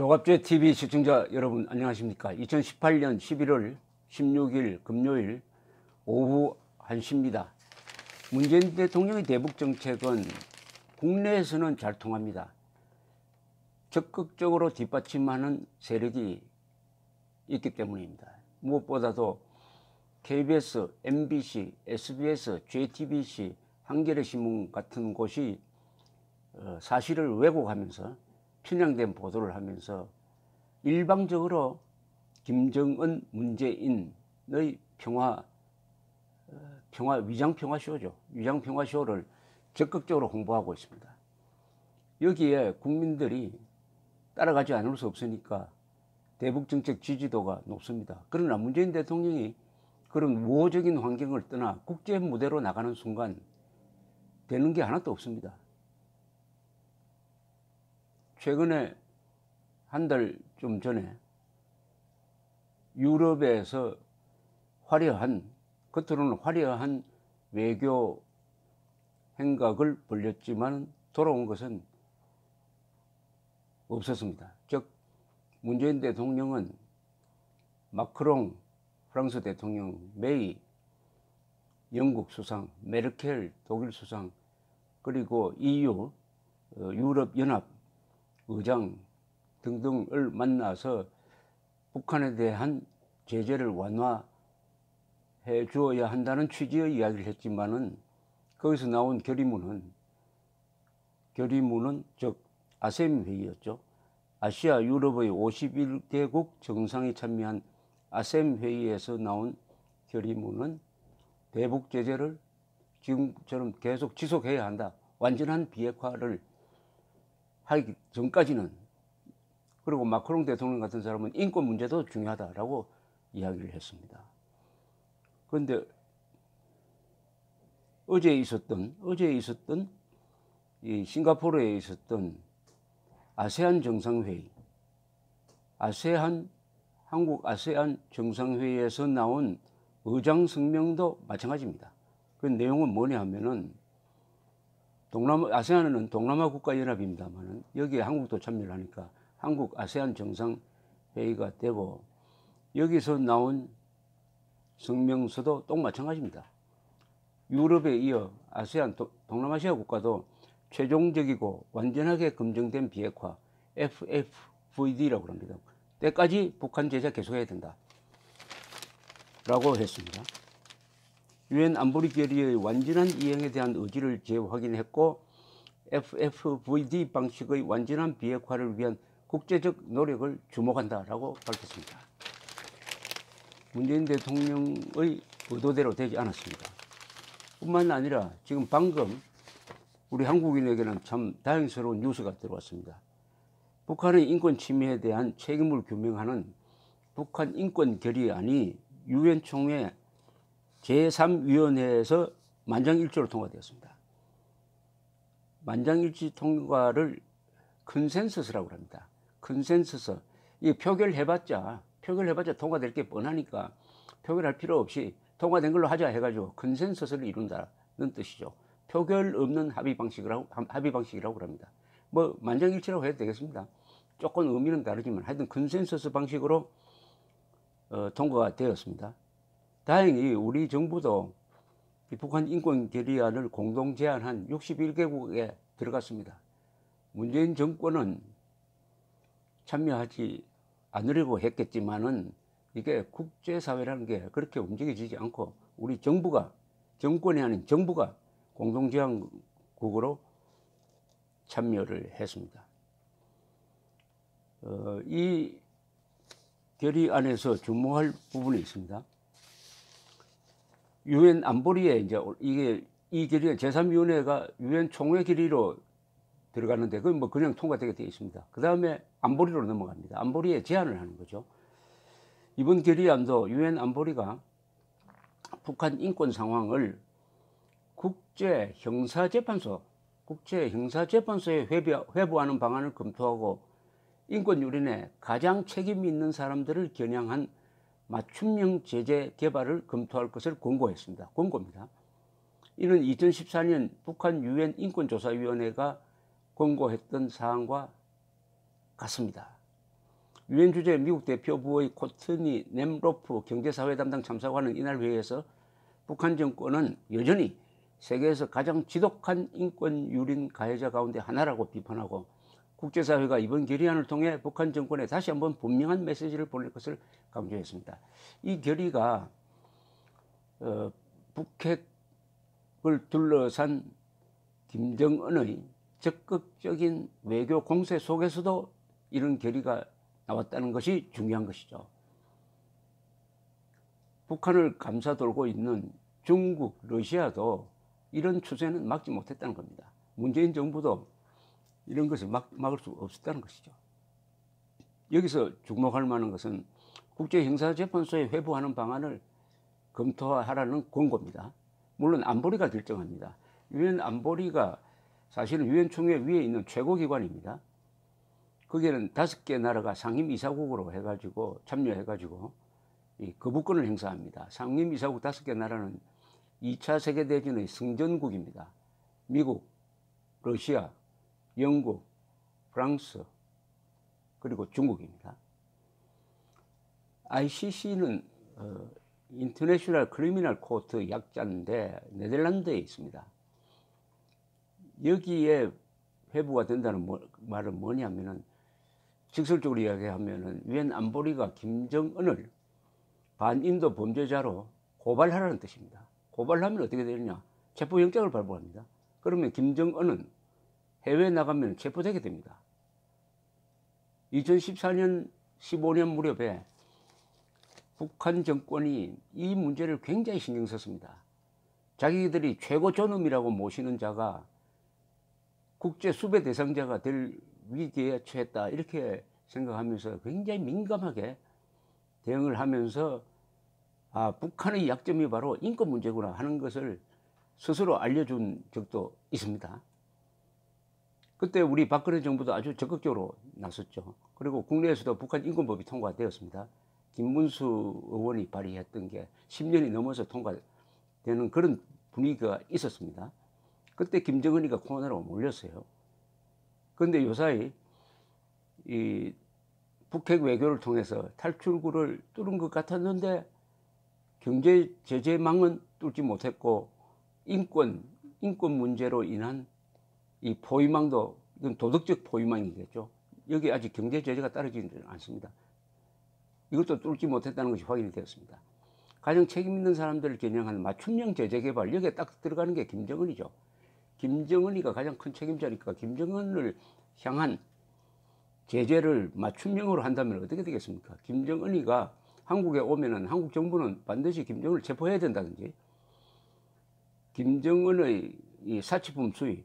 조갑제 TV 시청자 여러분 안녕하십니까. 2018년 11월 16일 금요일 오후 1시입니다. 문재인 대통령의 대북 정책은 국내에서는 잘 통합니다. 적극적으로 뒷받침하는 세력이 있기 때문입니다. 무엇보다도 KBS, MBC, SBS, JTBC, 한겨레신문 같은 곳이 사실을 왜곡하면서 편향된 보도를 하면서 일방적으로 김정은, 문재인의 위장평화쇼죠. 위장평화쇼를 적극적으로 홍보하고 있습니다. 여기에 국민들이 따라가지 않을 수 없으니까 대북정책 지지도가 높습니다. 그러나 문재인 대통령이 그런 우호적인 환경을 떠나 국제 무대로 나가는 순간 되는 게 하나도 없습니다. 최근에 한 달 좀 전에 유럽에서 겉으로는 화려한 외교 행각을 벌였지만 돌아온 것은 없었습니다. 즉 문재인 대통령은 마크롱 프랑스 대통령, 메이 영국 수상, 메르켈 독일 수상, 그리고 EU 유럽연합 의장 등등을 만나서 북한에 대한 제재를 완화해 주어야 한다는 취지의 이야기를 했지만은 거기서 나온 결의문은 즉 아셈 회의였죠. 아시아 유럽의 51개국 정상이 참여한 아셈 회의에서 나온 결의문은 대북 제재를 지금처럼 계속 지속해야 한다. 완전한 비핵화를 하기 전까지는. 그리고 마크롱 대통령 같은 사람은 인권 문제도 중요하다라고 이야기를 했습니다. 그런데 어제 있었던 이 싱가포르에 있었던 아세안 정상회의, 한국 아세안 정상회의에서 나온 의장 성명도 마찬가지입니다. 그 내용은 뭐냐 하면은 아세안은 동남아 국가연합입니다만은 여기에 한국도 참여를 하니까 한국 아세안 정상회의가 되고, 여기서 나온 성명서도 또 마찬가지입니다. 유럽에 이어 아세안 동남아시아 국가도 최종적이고 완전하게 검증된 비핵화 FFVD라고 합니다. 때까지 북한 제재 계속해야 된다 라고 했습니다. 유엔 안보리 결의의 완전한 이행에 대한 의지를 재확인했고, FFVD 방식의 완전한 비핵화를 위한 국제적 노력을 주목한다라고 밝혔습니다. 문재인 대통령의 의도대로 되지 않았습니다. 뿐만 아니라 지금 방금 우리 한국인에게는 참 다행스러운 뉴스가 들어왔습니다. 북한의 인권 침해에 대한 책임을 규명하는 북한 인권 결의안이 유엔 총회 제3위원회에서 만장일치로 통과되었습니다. 만장일치 통과를 컨센서스라고 합니다. 컨센서스. 이 표결해봤자 통과될 게 뻔하니까 표결할 필요 없이 통과된 걸로 하자 해가지고 컨센서스를 이룬다는 뜻이죠. 표결 없는 합의 방식이라고 합니다. 뭐 만장일치라고 해도 되겠습니다. 조금 의미는 다르지만 하여튼 컨센서스 방식으로 통과가 되었습니다. 다행히 우리 정부도 북한 인권 결의안을 공동 제안한 61개국에 들어갔습니다. 문재인 정권은 참여하지 않으려고 했겠지만은 이게 국제사회라는 게 그렇게 움직여지지 않고 우리 정권이 아닌 정부가 공동 제안국으로 참여를 했습니다. 이 결의안에서 주목할 부분이 있습니다. 유엔 안보리에 이제 이 결의 제3위원회가 유엔 총회 결의로 들어가는데 그건 뭐 그냥 통과되게 되어 있습니다. 그 다음에 안보리로 넘어갑니다. 안보리에 제안을 하는 거죠. 이번 결의안도 유엔 안보리가 북한 인권 상황을 국제형사재판소에 회부하는 방안을 검토하고 인권 유린에 가장 책임이 있는 사람들을 겨냥한 맞춤형 제재 개발을 검토할 것을 권고입니다. 이는 2014년 북한 유엔 인권조사위원회가 권고했던 사항과 같습니다. 유엔 주재 미국 대표부의 코트니 넴로프 경제사회 담당 참사관은 이날 회의에서 북한 정권은 여전히 세계에서 가장 지독한 인권 유린 가해자 가운데 하나라고 비판하고 국제사회가 이번 결의안을 통해 북한 정권에 다시 한번 분명한 메시지를 보낼 것을 강조했습니다. 이 결의가 북핵을 둘러싼 김정은의 적극적인 외교 공세 속에서도 이런 결의가 나왔다는 것이 중요한 것이죠. 북한을 감싸돌고 있는 중국, 러시아도 이런 추세는 막지 못했다는 겁니다. 문재인 정부도 이런 것을 막을 수 없었다는 것이죠. 여기서 주목할 만한 것은 국제형사재판소에 회부하는 방안을 검토하라는 권고입니다. 물론 안보리가 결정합니다. 유엔 안보리가 사실은 유엔 총회 위에 있는 최고기관입니다. 거기에는 5개 나라가 상임이사국으로 해가지고 참여해가지고 이 거부권을 행사합니다. 상임이사국 5개 나라는 2차 세계대전의 승전국입니다. 미국, 러시아, 영국, 프랑스, 그리고 중국입니다. ICC는 인터내셔널 크리미널 코트 약자인데 네덜란드에 있습니다. 여기에 회부가 된다는 말은 뭐냐면은 직설적으로 이야기하면은 유엔 안보리가 김정은을 반인도 범죄자로 고발하라는 뜻입니다. 고발하면 어떻게 되느냐? 체포영장을 발부합니다. 그러면 김정은은 해외에 나가면 체포되게 됩니다. 2014년, 15년 무렵에 북한 정권이 이 문제를 굉장히 신경 썼습니다. 자기들이 최고 존엄이라고 모시는 자가 국제 수배 대상자가 될 위기에 처했다 이렇게 생각하면서 굉장히 민감하게 대응을 하면서 북한의 약점이 바로 인권 문제구나 하는 것을 스스로 알려준 적도 있습니다. 그때 우리 박근혜 정부도 아주 적극적으로 나섰죠. 그리고 국내에서도 북한 인권법이 통과되었습니다. 김문수 의원이 발의했던 게 10년이 넘어서 통과되는 그런 분위기가 있었습니다. 그때 김정은이가 코너로 몰렸어요. 그런데 요사이 이 북핵 외교를 통해서 탈출구를 뚫은 것 같았는데 경제 제재망은 뚫지 못했고 인권 문제로 인한 이 포위망도 이건 도덕적 포위망이겠죠. 여기 아직 경제 제재가 따르지는 않습니다. 이것도 뚫지 못했다는 것이 확인이 되었습니다. 가장 책임 있는 사람들을 겨냥하는 맞춤형 제재 개발 여기에 딱 들어가는 게 김정은이죠. 김정은이가 가장 큰 책임자니까 김정은을 향한 제재를 맞춤형으로 한다면 어떻게 되겠습니까? 김정은이가 한국에 오면은 한국 정부는 반드시 김정은을 체포해야 된다든지 김정은의 이 사치품 수입을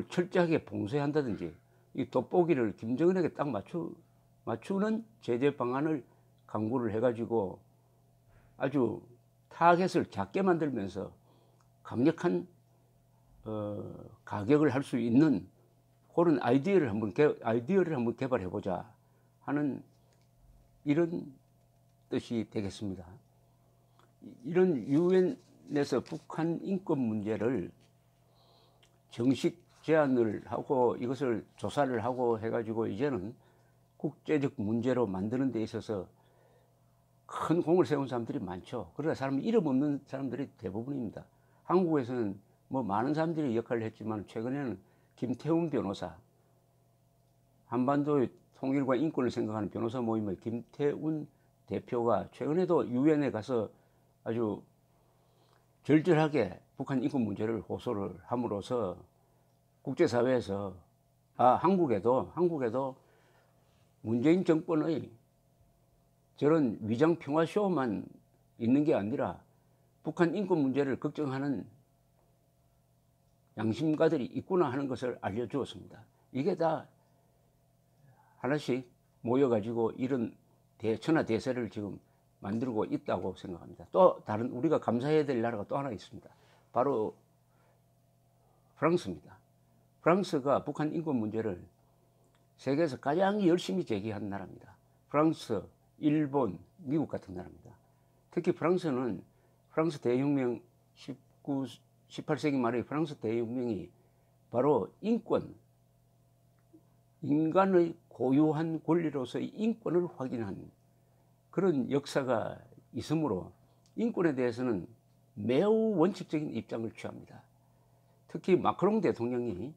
철저하게 봉쇄한다든지 이 돋보기를 김정은에게 딱 맞추는 제재 방안을 강구를 해가지고 아주 타겟을 작게 만들면서 강력한 가격을 할 수 있는 그런 아이디어를 한번 개발해 보자 하는 이런 뜻이 되겠습니다. 이런 유엔에서 북한 인권 문제를 정식 제안을 하고 이것을 조사를 하고 해가지고 이제는 국제적 문제로 만드는 데 있어서 큰 공을 세운 사람들이 많죠. 그러나 이름 없는 사람들이 대부분입니다. 한국에서는 뭐 많은 사람들이 역할을 했지만 최근에는 김태훈 변호사, 한반도의 통일과 인권을 생각하는 변호사 모임의 김태훈 대표가 최근에도 유엔에 가서 아주 절절하게 북한 인권 문제를 호소를 함으로써 국제사회에서 한국에도 문재인 정권의 저런 위장 평화쇼만 있는 게 아니라 북한 인권 문제를 걱정하는 양심가들이 있구나 하는 것을 알려주었습니다. 이게 다 하나씩 모여가지고 이런 천하대세를 지금 만들고 있다고 생각합니다. 또 다른 우리가 감사해야 될 나라가 또 하나 있습니다. 바로 프랑스입니다. 프랑스가 북한 인권 문제를 세계에서 가장 열심히 제기한 나라입니다. 프랑스, 일본, 미국 같은 나라입니다. 특히 프랑스는 프랑스 대혁명 18세기 말의 프랑스 대혁명이 바로 인권, 인간의 고유한 권리로서의 인권을 확인한 그런 역사가 있으므로 인권에 대해서는 매우 원칙적인 입장을 취합니다. 특히 마크롱 대통령이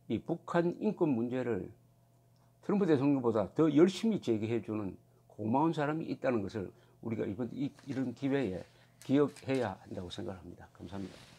이 북한 인권 문제를 트럼프 대통령보다 더 열심히 제기해주는 고마운 사람이 있다는 것을 우리가 이런 기회에 기억해야 한다고 생각합니다. 감사합니다.